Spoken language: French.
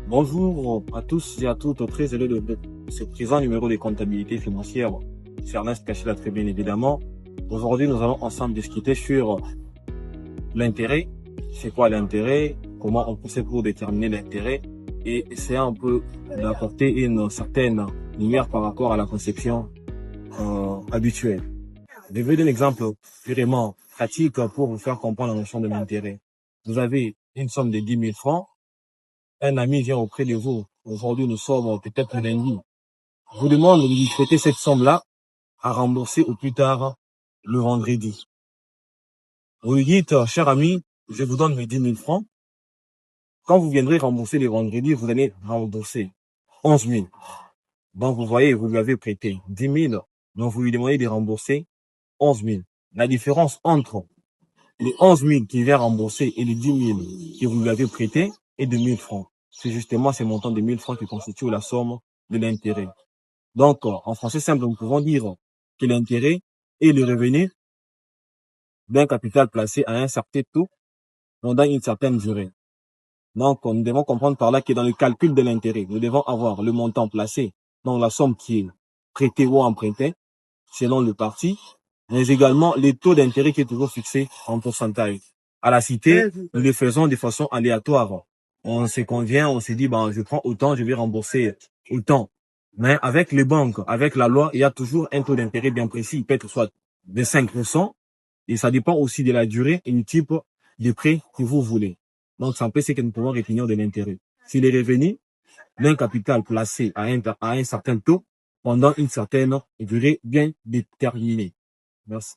Bonjour à tous et à toutes, très heureux de ce présent numéro de comptabilité financière sur Ernest Cachila, très bien évidemment. Aujourd'hui, nous allons ensemble discuter sur l'intérêt. C'est quoi l'intérêt? Comment on procède pour déterminer l'intérêt? Et essayer un peu d'apporter une certaine lumière par rapport à la conception habituelle. Je vais donner un exemple vraiment pratique pour vous faire comprendre la notion de l'intérêt. Vous avez une somme de 10 000 francs. Un ami vient auprès de vous. Aujourd'hui, nous sommes peut-être lundi. Vous demande de lui prêter cette somme-là à rembourser au plus tard le vendredi. Vous lui dites, cher ami, je vous donne mes 10 000 francs. Quand vous viendrez rembourser le vendredi, vous allez rembourser 11 000. Donc, vous voyez, vous lui avez prêté 10 000. Donc, vous lui demandez de rembourser 11 000. La différence entre les 11 000 qui vient rembourser et les 10 000 que vous lui avez prêté est de 1 000 francs. C'est justement ces montants de 1 000 francs qui constituent la somme de l'intérêt. Donc, en français simple, nous pouvons dire que l'intérêt est le revenu d'un capital placé à un certain taux pendant une certaine durée. Donc, nous devons comprendre par là que dans le calcul de l'intérêt, nous devons avoir le montant placé dans la somme qui est prêtée ou empruntée selon le parti, mais également les taux d'intérêt qui est toujours fixé en pourcentage. À la cité, nous le faisons de façon aléatoire. On se convient, on se dit, je prends autant, je vais rembourser autant. Mais avec les banques, avec la loi, il y a toujours un taux d'intérêt bien précis. Il peut être soit de 5%, et ça dépend aussi de la durée et du type de prêt que vous voulez. Donc, ça peut, c'est que nous pouvons retenir de l'intérêt. C'est les revenus d'un capital placé à un certain taux pendant une certaine durée bien déterminée. Merci.